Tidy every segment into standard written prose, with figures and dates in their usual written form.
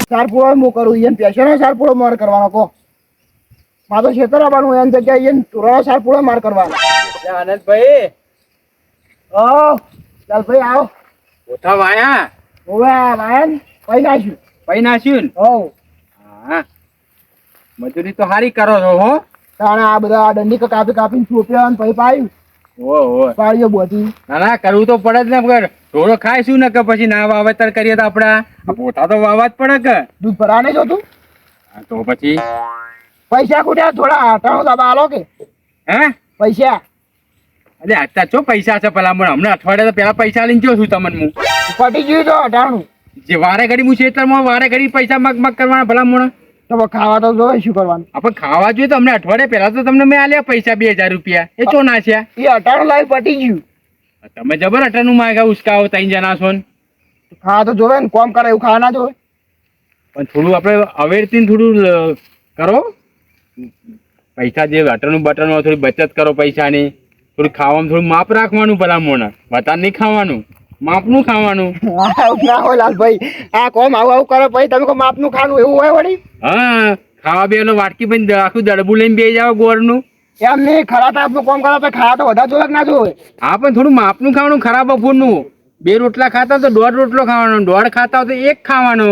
સાર પૂળો હું કરું એને પેશનો સાર પૂળો માર કરવાનો કહો મારે તો ખેતર આવવાનું એની જગ્યાએ એને ટોળાનો સાર પૂળો માર કરવાનો. આનંદભાઈ ઓ ચાલ ભાઈ આવો. ઓછા વાયા હવે વાયન કઈ નાખ્યું. પૈ નાખ્યું ને. હોવ હા મજૂરી તો સારી કરો છો હો. તાણે આ બધા દંડી કાપી કાપીને ચોપ્યા અને પછી પાયું ઓ પાડ્યો બોધી. ના ના કરવું તો પડે જ ને વગર ઢોળો ખાઈશું ને કે પછી ના વાવેતર કરીએ તો આપડા પોતા તો વાવવા જ પડે કે. દૂધ ભરા નહીં જોતું. હા, તો પછી પૈસા કુટ્યા થોડા આટાણો દાબા આલો કે હે પૈસા અરે અત્યારે ચો પૈસા છે પેલા મને હમણાં અઠવાડિયા તો પેલા પૈસા લઈને જો છું તમને હું પટી ગયું તો અટાણું. જે વારે ઘડી હું ખેતરમાં વારે ઘડી પૈસા મગ કરવાના ભલા મને તો ખાવા તો જોઈએ શું કરવાનું. આપણે ખાવા જોઈએ તો અમને અઠવાડિયા પહેલા તો તમને મેં આલ્યા પૈસા 2000 રૂપિયા એ ચો નાખ્યા. એ અટાણું લાવી પટી ગયું. તમે જબર અટનું માંગ્યા ઉસકાવો 3 જણા છો ને. ખાવા તો જોવે ને કોમ કરે એવું ખાવા ના જોવે. પણ થોડું આપણે અવેરથી થોડું કરો પૈસા જે અટનું બટન થોડી બચત કરો પૈસાની. થોડું ખાવામાં થોડું માપ રાખવાનું ભલા મોને વધારે નહીં ખાવાનું માપનું ખાવાનું. આવું ના હોય લાલભાઈ આ કોમ આવું કરે પછી તમે માપનું ખાવાનું એવું હોય વળી. હા ખાવા બે વાટકી પણ આખું દડબું લઈને બે જાવ ગોળનું. એમ નહીં ખરા ટાઈપનું કોમ કરે તો ખાવા તો વધારે જોવે કે ના જોવે. હા પણ થોડું માપનું ખાવાનું ખરાબ બપોરનું 2 રોટલા ખાતા તો 1.5 રોટલો ખાવાનો 1.5 ખાતા તો 1 ખાવાનો.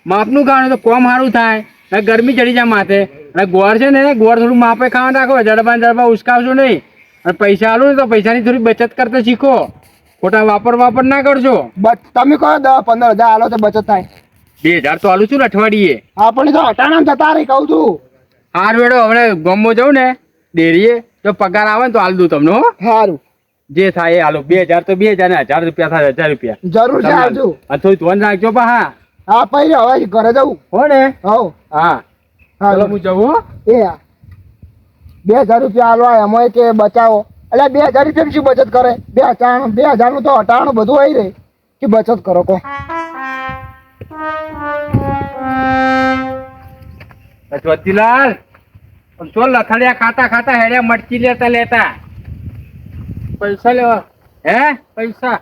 માપનું ખાવાનું તો કોમ સારું થાય ને ગરમી ચડી જાય માથે. અને ગોળ છે ને ગોળ થોડું માપે ખાવાનું રાખો જડબા ઉસકાવશો નહીં. અને પૈસા આલો ને તો પૈસાની થોડી બચત કરતા શીખો. ખોટા વાપર ના કરશો. તમે કહો 10-15 હજાર આલો તો બચત થાય. 2000 તો આલું છું ને અઠવાડિયે. આપણે તો અટાણા જતા રહી કહું છું. હાર વેડો હવે ગમો જાઉં ને ડેરીએ તો પગાર આવે ને તો આલ દઉં તમને હો. સારું જે થાય એ આલો 2000 તો 2000 ને 1000 રૂપિયા થાય 1000 રૂપિયા. જરૂર છે આવજો. અને થોડું ધ્યાન રાખજો પા. હા હા પછી હવે ઘરે જવું હો ને. હવ હા ચાલો હું જવું હો. એ 2000 રૂપિયા આલવા એમાં કે બચાવો એટલે 2000 રૂપિયા શું બચત કરે 2000 નું તો અટાણું બધું આવી રહે કે બચત કરો કહો. જ્યોતિલાલ તો લથડિયા ખાતા હેડ્યા મટકી લેતા પૈસા લેવા. હે પૈસા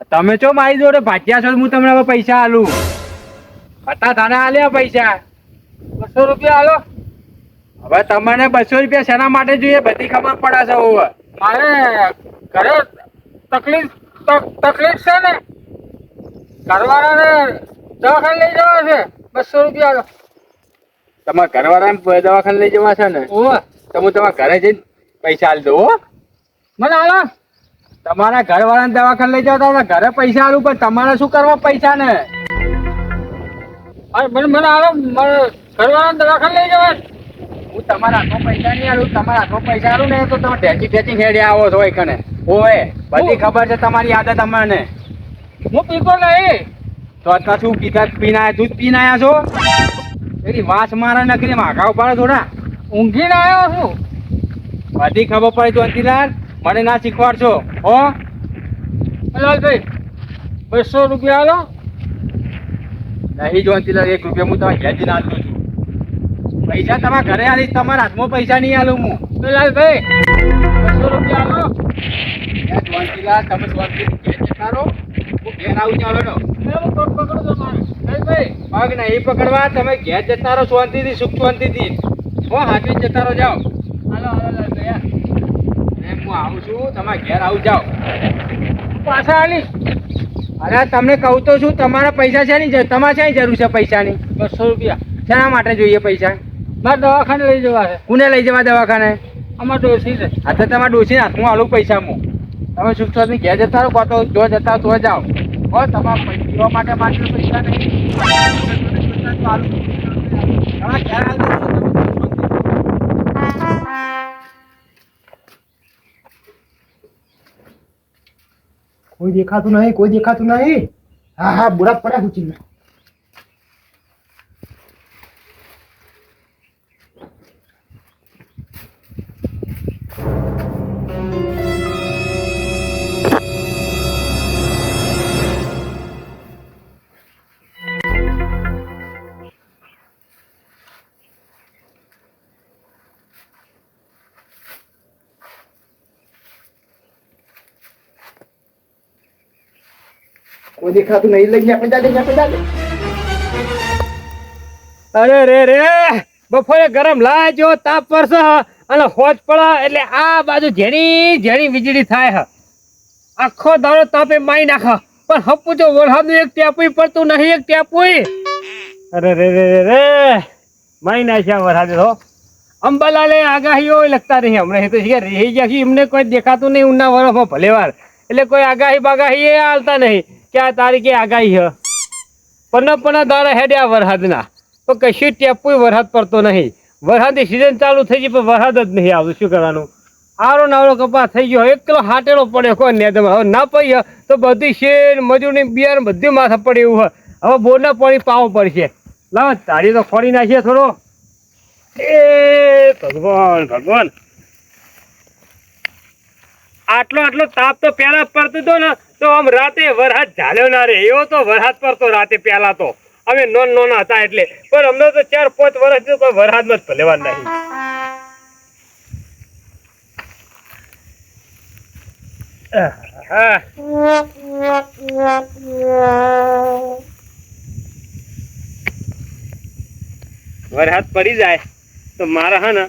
તમે ચો મારી જોડે ભાગ્યા છો હું તમને હવે પૈસા આલું. હતા થાને આલ્યા પૈસા 200 રૂપિયા આલો. હવે તમને 200 રૂપિયા શેના માટે જોઈએ બધી ખબર પડે છે. હવે મારે ઘરે તકલીફ છે ને ઘરવાળાને દવાખાને લઈ જવા છે 200 રૂપિયા આલો. તમારા ઘરવાળાને દવાખાને લઈ જવા છે ને તો હું તમારા ઘરે જઈને પૈસા આલી દઉં હો. મને આલો. તમારા ઘરવાળાને દવાખાને લઈ જાવ તો ઘરે પૈસા આલું પણ તમારે શું કરવા પૈસા ને. મને આલો ઘરવાળાને દવાખાને લઈ જવા. હું તમારા હાથમાં પૈસા નહીં આલું. તમારા હાથમાં પૈસા આલું ને તો તમે ઢેચી હેડ્યા આવો છો કને. ઓય બધી ખબર છે તમારી આદત અમને. હું પીતો નહીં તો અત્યારે શું પીતા પીને આયા દૂધ પીને આયા છો. એની વાસ મારા નકરી માઘા ઉપાડો થોડા. ઊંઘીને આવ્યો છું. બધી ખબર પડે તો અંતિલાલ મને ના શીખવાડશો હો. લાલભાઈ 200 રૂપિયા આલો. નહીં જો અંતિલાલ 1 રૂપિયા હું તમારે ઘેર જઈને આલું છું. પૈસા તમારા ઘરે આલીશ તમારા હાથમાં પૈસા નહીં આલું હું. લાલભાઈ 200 રૂપિયા આલો. અંતિલાલ તમે ઘેર જતા રહો હું ઘેર આવું ચાલો નો. પગ નહીં પકડવા તમે ઘેર જતા રહો શાંતિથી સુખ શાંતિથી હો. હાથવી જતા રહો જાઓ. હું આવું છું તમારા ઘેર આવું જાઓ પાછા આલી. અરે તમને કહું તો શું તમારા પૈસા છે ની તમારે શેની જરૂર છે પૈસાની. 200 રૂપિયા શેના માટે જોઈએ પૈસા. મારે દવાખાને લઈ જવા છે. કોને લઈ જવા દવાખાને. અમારે ડોસી છે. હા તો તમારા ડોસીને હાથમાં આલું પૈસા હું. તમે સુખ શાંતિ ઘેર જતા રહો તો જો જતા તો જાઓ હો. તમારા પીવા માટે માત્ર પૈસા નહીં. કોઈ દેખાતું નહીં. હા બુરા પડ્યા પૂછી. કોઈ દેખાતું નહીં લઈ આપણે જાતે. અરે રે રે બપોરે ગરમ લાજો તાપ પડશે અને હોજ પડે એટલે આ બાજુ ઝેરી ઝેરી વીજળી થાય હ આખો દાડો તાપે માઈ નાખ પણ હપુ જો વરસાદનું એક ટેપુય પડતું નહીં એક ટેપુય અરે રે રે રે રે માઈ નાખ્યા વરસાદે તો અંબાલાલે આગાહીઓ લગતા નહીં હમણાં એ તો છે રહી ગયા છે એમને કોઈ દેખાતું નહીં ઉના વરસમાં ભલેવાર એટલે કોઈ આગાહી બાગાહી એ હાલતા નહીં કે આ તારીખે આગાહી હ પણ દાડા હેડ્યા વરસાદના તો કશું ટેપુય વરસાદ પડતો નહીં વરસાદની સિઝન ચાલુ થઈ ગઈ પણ વરસાદ જ નહીં આવતું શું કરવાનું આરો નાવરો કપાસ થઈ ગયો એકલો હાટેલો પડ્યો કોઈ નેદમાં હવે ના પડી તો બધી શેર મજૂરની બિયારણ બધું માથે પડે એવું હોય હવે બોરના પાણી પાવો પડશે લાવ તારી તો ખોડી નાખીએ થોડો એ ભગવાન ભગવાન આટલો આટલો તાપ તો પેલા પડતો હતો ને તો આમ રાતે વરસાદ ઝાલ્યો ના રે એવો તો વરસાદ પડતો રાતે પેલા તો અમે નોના હતા એટલે પણ અમને તો 4-5 વર્ષ કોઈ વરસાદમાં જ ભલેવા નહીં વરસાદ પડી જાય તો મારા હા ને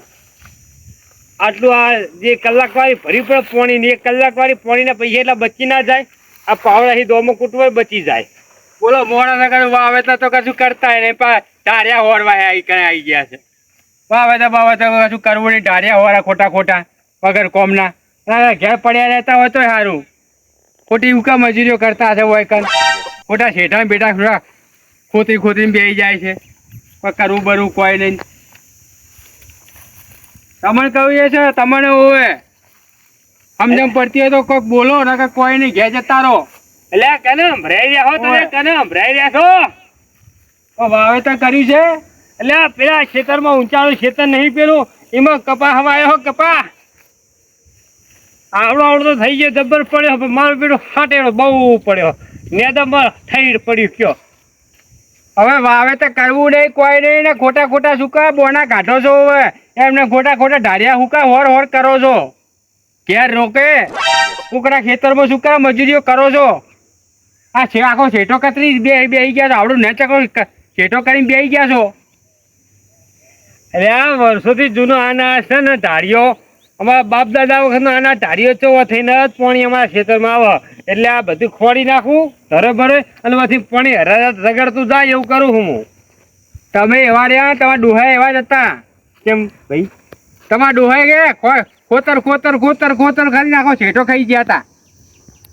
આટલું આ જે કલાક વાળી ભરી પડે પોણી ની 1 કલાક વાળી પોણીના પૈસા એટલા બચી ના જાય આ પાવડાથી દોમો કૂટવા બચી જાય બોલો મોડા નગર વાવેતર તો કશું કરતા નહીં પણ ઢારિયા હોરવા આવી ગયા છે વાવેતર કશું કરવું નહીં ઢારિયા હોરા ખોટા ખોટા વગર કોમના ઘેર પડ્યા રહેતા હોય તો સારું ખોટી ઉકા મજૂરીઓ કરતા હશે હોય કન ખોટા શેઠા બેઠા ખોતરીને બેસી જાય છે પણ કરવું બરવું કોઈ નહીં તમને કહું એ છે તમને હોય સમજમ પડતી હોય તો કોઈક બોલો ને કે કોઈ નહીં ઘેર જતા રહો એટલે કને ભરાઈ રહ્યા હો તમે કને ભરાઈ રહ્યા છો વાવેતર કર્યું છે એટલે પેલા ખેતરમાં ઊંચાળું ખેતર નહીં પેલું એમાં કપા હવા આવ્યો કપા આવડો થઈ ગયો જબ્બર પડ્યો મારો બેટો હાટેડો બહુ પડ્યો નેદમમાં થઈ પડ્યું કયો હવે વાવેતર કરવું નહીં કોઈ નહીં ને ખોટા ખોટા સુકા બોના કાઢો છો હવે એમને ખોટા ઢારિયા હુકા હોર કરો છો ઘેર રોકે કુકડા ખેતરમાં સુકા મજૂરીઓ કરો છો આ છે આખો શેઠો કતરી બેસી ગયા છો આવડું નેચકો શેઠો કરીને બેસી ગયા છો અરે આ વર્ષોથી જૂનો આના છે ને ઢાળીઓ અમારા બાપ દાદા વખતનો આના ઢાળીઓ ચોવા થઈને જ પાણી અમારા ખેતરમાં આવે એટલે આ બધું ખોડી નાખવું ધરે ભરે અને પછી પાણી રગડતું જાય એવું કરું હું તમે એવા રહ્યા તમારા ડોહા એવા જ હતા કેમ ભાઈ તમારા ડોહાએ કે ખોતર ખાલી નાખો શેઠો ખાઈ ગયા હતા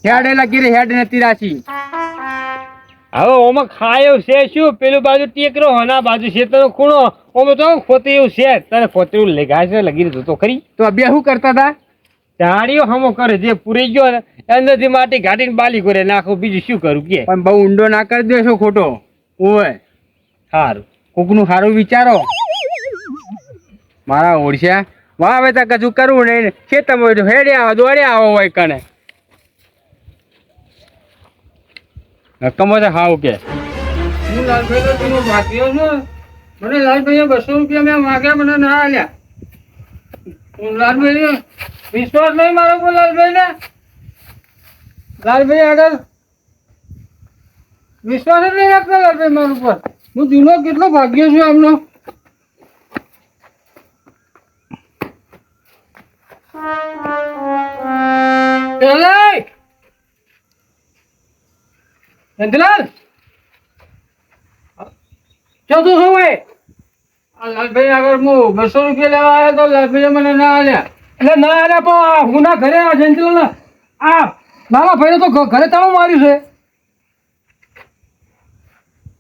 હેડે લગી રે હેડ નથી રાશી હવે ઓમાં ખાયો છે શું પેલું બાજુ ટેકરો હોના બાજુ ખેતરનો ખૂણો ઓમાં તો ખોતી એવું છે તને ખોતરું લેગાય છે લગી તો ખરી તો બે શું કરતા હતા ઝાડીઓ હમો કરે જે પૂરી ગયો ને અંદરથી માટી ઘાટીને બાલી કરે નાખો બીજું શું કરું કે પણ બહુ ઊંડો ના કરી દેશો ખોટો ઓય સારું કોકનું સારું વિચારો મારા ઓળખ્યા વાવેતર કશું કરવું નહીં ખેતરમાં હેડ્યા દોડ્યા આવો હોય કને કમો છે હાવ કે હું લાલભાઈ નો ભાગ્યો છું મને લાલભાઈ 200 રૂપિયા મેં માગ્યા મને ના આલ્યા હું લાલભાઈ વિશ્વાસ નહીં મારો પર લાલભાઈ આગળ વિશ્વાસ જ નહીં રાખતા લાલભાઈ મારા ઉપર હું જૂનો કેટલો ભાગ્યો છું આમનો નંદલાલ ચોથું શું હોય લાલભાઈ આગળ હું 200 રૂપિયા લેવા આવ્યો તો લાલભાઈ મને ના આલ્યા એટલે ના આલ્યા પણ હું ના ઘરે જંતલાલ આ નાના ભાઈને તો ઘરે તાળું માર્યું છે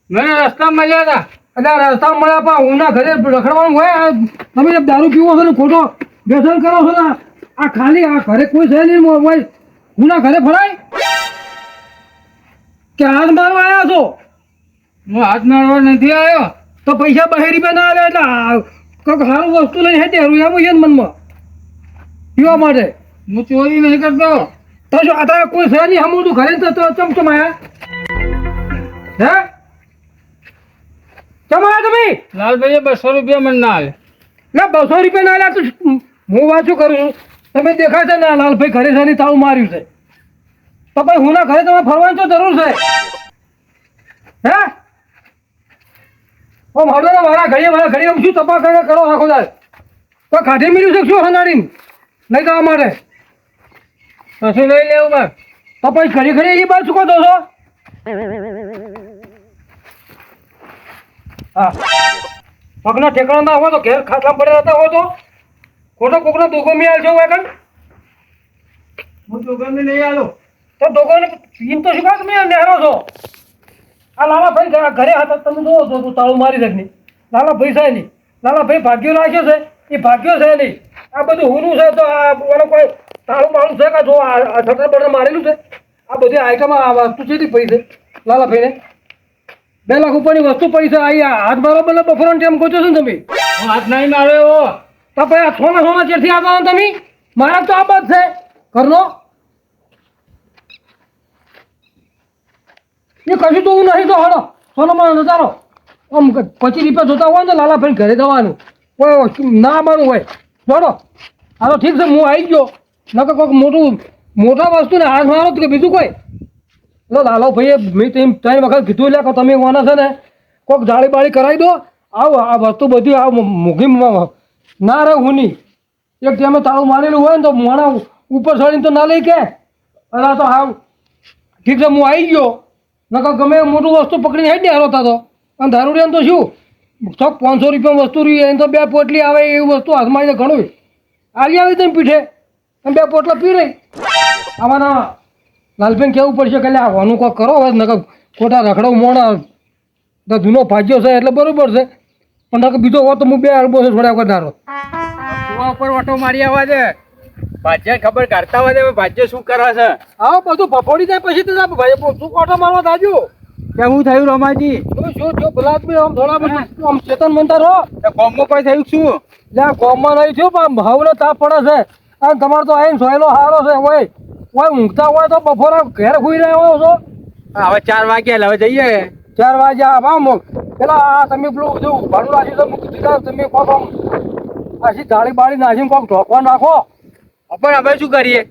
મને રસ્તામાં મળ્યા હતા એટલે રસ્તામાં મળ્યા પણ હું ના ઘરે રખડવાનું હોય તમે જબ દારૂ પીવો છો ને ખોટો વ્યસન કરો છો ને આ ખાલી આ ઘરે કોઈ છે નહીં હોય હું ના ઘરે ફરાય કે હાથ મારવા આવ્યા છો હું હાથ મારવા નથી આવ્યો તો પૈસા 2 રૂપિયા ના આવે એટલે કંઈક સારું વસ્તુ લઈને હેઠે એમ છે ને મનમાં પીવા માટે હું ચોરી નહીં કરતો તો જો આ કોઈ છે નહીં હમું તું ઘરે તો ચમચમ આવ્યા હે ચમાયા તમે લાલભાઈ 200 રૂપિયા મને ના આવે ના 200 રૂપિયા ના આવ્યા તો હું વાંચું કરું છું તમે દેખાય છે ને લાલભાઈ ઘરે છે ને તાળું માર્યું છે તો ભાઈ હું ના ઘરે તમારે ફરવાની તો જરૂર છે હે ઓ મારો ને મારા ઘડીએ આમ શું તપાસ કરો આખો દાળ તો કાઢી મેળવી શકશો હનાડીને લઈ જવા માટે કશું લઈ લેવું બસ તો પછી ઘડી એ બાજુ ચૂકો દો છો હા પગના ઠેકાણા ના હોય તો ઘેર ખાટલા પડ્યા હતા હોય તો ખોટો કોકનો દુઃખો મેં આવજો હોય કણ હું તો ગમે નહીં આલો તો દોગોને એમ તો શું કામ તમે નેહરો છો આ લાલાભાઈ ઘરે હતા તમે જોવો છો તું તાળું મારી શકની લાલાભાઈ છે નહીં લાલાભાઈ ભાગ્યો નાખ્યો છે એ ભાગ્યો છે નહીં આ બધું હુનું છે તો આ ઓલો કોઈ તાળું માળું છે કે જો આ ઠટર બટર મારેલું છે આ બધી આઈટમ આ વસ્તુ ચેથી પડી છે લાલાભાઈને 2 લાખ ઉપરની વસ્તુ પડી છે આ હાથ મારો બને બફોરનો ટાઈમ ગોચો છો ને તમે હું હાથ નહીં માર્યો તો પછી આ સોના ચેરથી આવવાનો તમે મારા તો આ બાદ છે ઘરનો એ કશું તો હું નહીં તો હડો સોનામાં નજારો આમ 25 રૂપિયા જોતા હોય ને તો લાલાભાઈ ઘરે જવાનું કોઈ ના આવવાનું હોય જોડો હા તો ઠીક છે હું આવી ગયો નકર કોઈક મોટા વસ્તુને હાથ મારો કે બીજું કોઈ એટલે લાલાભાઈએ મેં તેમ 3 વખત કીધું એટલે તમે વાના છે ને કોઈક જાળી બાળી કરાવી દો આવો આ વસ્તુ બધી આ મોઘી ના રહે હુની એક ટાઈમે તાળું મારેલું હોય ને તો મોણા ઉપર ચડીને તો ના લઈ કે અરે તો હા ઠીક છે હું આવી ગયો નકર ગમે મોટું વસ્તુ પકડીને હેડ ને હરોતા તો અને દારૂડિયાને તો શું 500 રૂપિયા વસ્તુ રહી એને તો 2 પોટલી આવે એવી વસ્તુ હાથમાં આવીને ઘણું આવી આવી તમે પીઠે અને 2 પોટલા પી રહી આમાંના લાલબેન કહેવું પડશે કે આ વાનું કોક કરો હવે નકર ખોટા રખડો મોણા તો જૂનો ભાગ્યો છે એટલે બરોબર છે પણ નકર બીજો હોત તો હું 2 અરબો છોડ્યા વગર ધારો કુવા ઉપર ઓટો મારી આવવા દે ભાજ્ય ખબર કાઢતા હોય તો ભાજ્ય શું કરે છે હા બધું ફફોડી જાય પછી તો ભાઈ શું કોટો મારવા દાજુ કે હું થયું રમાજી જો બલાદમી આમ થોડા બધું આમ ચેતન મનતા રહો કોમમાં કોઈ થયું શું લે ગોમમાં નહીં થયું પણ ભાવને તાપ પડે છે અને તમારે તો આઈને સોયલો હારો છે હોય ઊંઘતા હોય તો બપોરે ઘેર સુઈ રહ્યો છો હવે 4 વાગ્યા હવે જઈએ 4 વાગ્યા આમ પેલા આ તમે પેલું બધું ભાડું નાખી તો મૂકી દીધા તમે કોક આમ આછી જાળી બાળી નાખીને કોક ઢોકવા નાખો પણ હવે શું કરીએ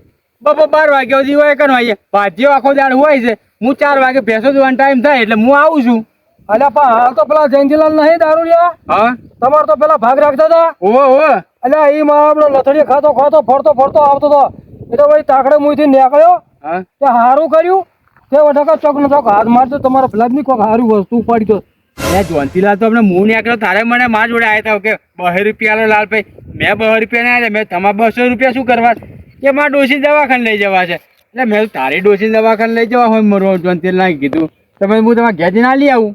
બપોર 12 વાગ્યા સુધી હોય કે હોય ભાજ્યો આખો દાડ હોય છે હું 4 વાગે ભેંસો જોવાનો ટાઈમ થાય એટલે હું આવું છું અલ્યા પણ હાલ તો પેલા જયંતિલાલ નહીં દારૂડિયા હા તમારે તો પેલા ભાગ રાખતા હતા ઓહો અલ્યા એ મારા આપણો લથડીએ ખાતો ફરતો આવતો હતો એટલે ભાઈ તાકડે મુઈથી નીકળ્યો હા તે સારું કર્યું તે વઢકા ચોક નો ચોક હાથ મારતો તમારા ફ્લેગની કોક સારું વસ્તુ ઉપાડી તો જોનતીલાલ તો આપણે મું નીકળ્યો તારે મને માર જોડે આવ્યા હતા કે 200 રૂપિયા લો લાલભાઈ મેં 200 રૂપિયા ના મેં તમારે 200 રૂપિયા શું કરવા કે મારે ડોસી દવાખાને લઈ જવા છે એટલે મેં તારી ડોસી દવાખાને લઈ જવા હોય મારું જોનતીલાલ કીધું તમે હું તમારા ઘેર જઈને લઈ આવું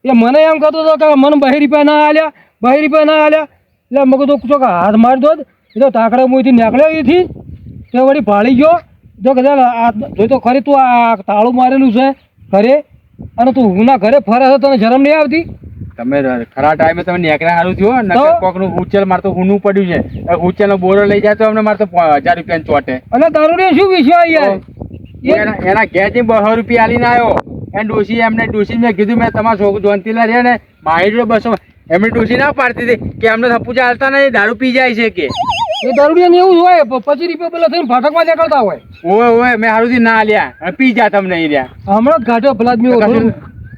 એટલે મને એમ કહેતો હતો કે મને 2 રૂપિયા ના આલ્યા 2 રૂપિયા ના આલ્યા એટલે મેં કીધું ચોક હાથ મારી દો એ તો તાકડે મુઈથી નીકળ્યો એથી તે વળી ભાળી ગયો જો કદાચ જોઈ તો ખરી તું આ તાળું મારેલું છે ઘરે અને તું હુના ઘરે ફરે છે તને શરમ નહીં આવતી તમે ખરા ટાઈમે તમે નીકળ્યા સારું થયું ને કોકનું ઉચેલ મારતો હુનું પડ્યું છે ઉચેલનો બોરો લઈ જાય તો અમને મારતો 1000 રૂપિયા ચોટે અને દારૂડિયા શું વિશ્વા યાર એના ઘેરથી 200 રૂપિયા આલીને આવ્યો એને ડોસી ડોસી મેં કીધું મેં તમારા છોકરો જોનતીલાલ છે ને મારી જોડે 200 એમની ડોસી ના પાડતી હતી કે અમને થપ્પુચા હાલતા નહીં દારૂ પી જાય છે કે એ દારૂડિયા ને એવું હોય 25 રૂપિયા પેલા થઈને ફાટકમાં નીકળતા હોય ઓય મેં સારું ના લ્યા પી જા તમને નહીં રહ્યા હમણાં જ કાઢ્યો ભલાદમી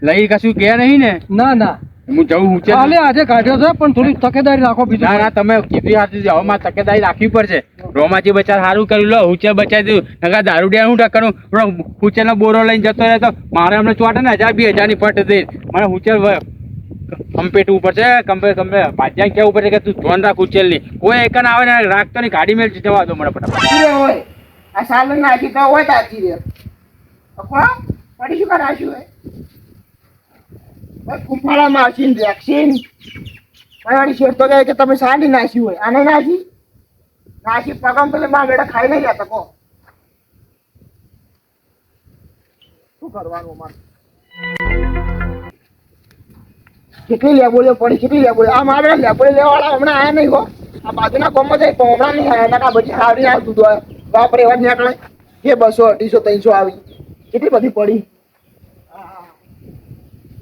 લઈ કશું કે નહીં ને ના ના હું જવું ઊંચે હાલે આજે કાઢ્યો છે પણ થોડી તકેદારી રાખો બીજું ના ના તમે કીધું હાથું હવે મારે તકેદારી રાખવી પડશે રોમાજી બચાર સારું કર્યું લો ઊંચે બચાવી દીધું નકા દારૂડિયા હું ટક્કરનું ઊંચેનો બોરો લઈને જતો રહે તો મારે અમને ચોટે ને 1000-2000 ની ફટ દઈ મને ઊંચે કમ્પેટવું પડશે કમ્પે ભાજ્યા કેવું પડશે કે તું ધોન રાખ ઉચેલની કોઈ એક આવે ને રાખતો નહીં ગાડી મેળ જવા દો મને ફટાફટ હોય આ સાલ નાખી તો હોય તાજી રે પડી શું કરાશું કુંભાળામાં આસીન વેક્સિન મારી શેર તો કહે કે તમે સાંડી નાસી હોય આને નાસી પગમ પેલે માં બેટા ખાઈ નહીં જતા કહો શું કરવાનું અમારે કેટલી લેબોલીઓ પડી કેટલી લેબોલીઓ આ મારે લેબોલી લેવાળા હમણાં આયા નહીં હો આ બાજુના કોમમાં જાય પણ હમણાં નહીં આવ્યા એના બધી સારી આવતું હતું બાપરે એવા નીકળે કે 200 250 300 આવી કેટલી બધી પડી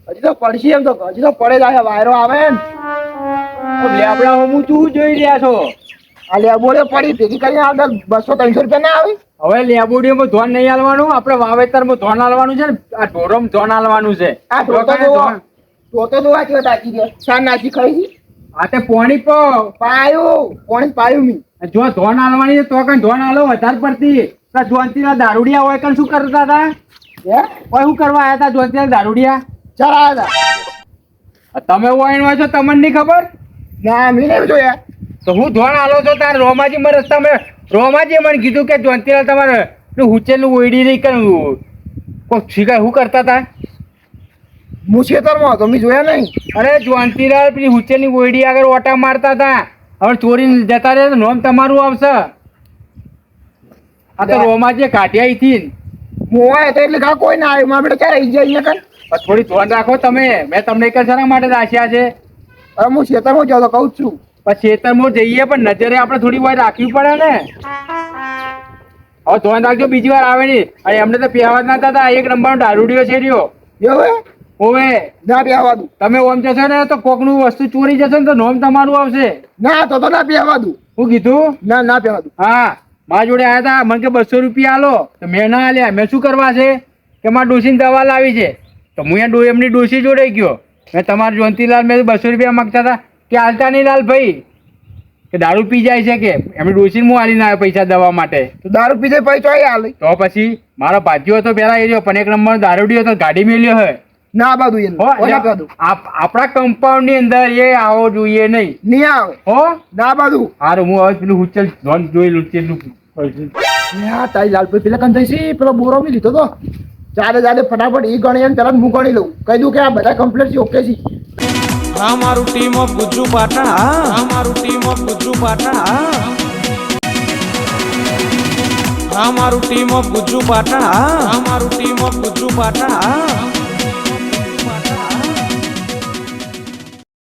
હજી તો પડશે એમ તો હજી તો પડે જાય વાયરો આવે ને લેબડા હું તું જોઈ રહ્યા છો આ લેબોલીઓ પડી ભેગી કરીને આવતા 200-300 રૂપિયા ના આવી હવે લેબોડીઓમાં ધોન નહીં હાલવાનું આપણે વાવેતરમાં ધોન હાલવાનું છે ને આ ઢોરોમાં ધોન હાલવાનું છે આ ઢોર તો જુઓ. તો દોવા ચેવા તાકી દે સાન નાખી ખાઈ છી આ તે પોણી પાયું મી જો ધોન હાલવાની છે તો કઈ ધોન હાલો વધારે પડતી તો જોનતીના દારૂડિયા હોય કઈ શું કરતા હતા હે કોઈ શું કરવા આવ્યા હતા જોનતીના દારૂડિયા ચાલ આવ્યા હતા તમે વાઈન હોય છો તમને નહીં ખબર ના મેં નહીં જોયા તો હું ધોન હાલો છો તાર રોમાજી મને રસ્તામાં રોમાજીએ મને કીધું કે જોનતીલાલ તમારે હુચેલું ઓઈડી નહીં કરવું કોઈ શીખાય શું કરતા હતા હું ખેતરમાં હતો મેં જોયા નહીં અરે જોનતીલાલ પેલી હુચેલની ઓઈડી આગળ ઓટા મારતા હતા હવે ચોરીને જતા રહે તો નોમ તમારું આવશે આ તો રોમાજીએ કાઢ્યા અહીંથી હું આવ્યો તો એટલે કોઈ ના આવ્યું મારા બેટા ક્યારે આવી જાય અહીંયા કન પણ થોડી ધ્યાન રાખો તમે મેં તમને એક શેના માટે રાખ્યા છે હવે હું ખેતરમાં જાઉં તો કહું જ છું પછી ખેતરમાં જઈએ પણ નજરે આપણે થોડી વાર રાખવી પડે ને હવે ધ્યાન રાખજો બીજી વાર આવે નહીં અને એમને તો પહેવા જ ના થતા એક નંબરનો દારૂડિયો છે રહ્યો એવું ઓવે ના બેહવા દઉં તમે ઓમ જશો ને તો કોકનું વસ્તુ ચોરી જશે ને તો નોમ તમારું આવશે ના તો ના બેહવા દઉં હું કીધું ના ના બેહવા દઉં હા મારા જોડે આવ્યા હતા મને કે 200 રૂપિયા આલો તો મેં ના આલ્યા મેં શું કરવા છે કે મારા ડોશીને દવા લાવી છે તો હું અહીંયા એમની ડોશી જોડે ગયો મેં તમારા જોનતીલાલ મેં 200 રૂપિયા માગતા હતા કે હાલતા નહીં લાલ ભાઈ કે દારૂ પી જાય છે કે એમની ડોશીને હું આલીને આવ્યો પૈસા દવા માટે તો દારૂ પીધે પછી તો હાલ તો પછી મારો ભાજીઓ હતો પેલા એ રહ્યો પણ એક નંબર દારૂડિયો તો ગાડી મેલ્યો હોય ના બાદુ એને હો ઓલા બાદુ આપણા કમ્પાઉન્ડ ની અંદર એ આવો જોઈએ નહીં નહીં આવે હો ના બાદુ હારું હું હવે પેલું હુચલ જોન જોઈ લઉં ચેટલું હા તારી લાલભાઈ પેલા કંઈ થઈ પેલો બોરો બી લીધો તો ચાલે ચાલે ફટાફટ એ ગણી અને તરત હું ગણી લઉં કહી દઉં કે આ બધા કમ્પ્લીટ છે ઓકે છે હા મારું ટીમ ઓફ ગુજ્જુ પાટણ હા મારું ટીમ ઓફ ગુજ્જુ પાટણ હા મારું ટીમ ઓફ ગુજ્જુ પાટણ હા મારું ટીમ ઓફ ગુજ્જુ પાટણ હા